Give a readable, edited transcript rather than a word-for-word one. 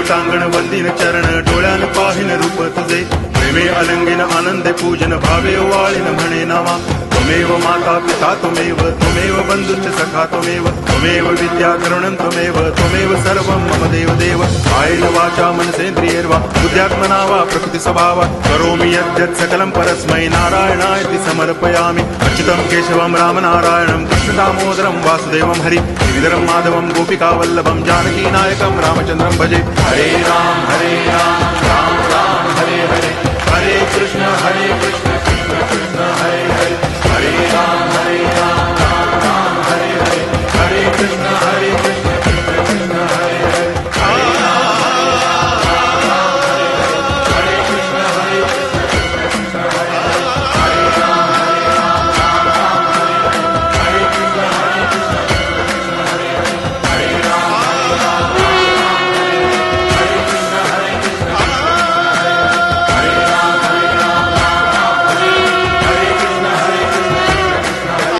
देवतांगण वंदिन चरण डोळ्यान पाहिन रूप तुझे प्रेमे अलंगिन आनंदे पूजन भावे वाळीन म्हणे नावा त्वमेव माता पिता त्वमेव बंधुश्च सखा त्वमेव विद्या करुणं त्वमेव सर्वं मम देव कायेन वाचा मनसेन्द्रियैर्वा बुद्ध्यात्मना वा प्रकृति स्वभावात् करोमि यद्यत् सकलं परस्मै नारायणायति समर्पयामि अच्युतं केशवं रामनारायणं कृष्णदामोदरं वासुदेवं हरि श्रीधरं माधवं गोपिकावल्लभं जानकीनायकं रामचन्द्रं भजे हरे राम राम राम हरे हरे हरे कृष्ण कृष्ण कृष्ण हरे हरे हरे राम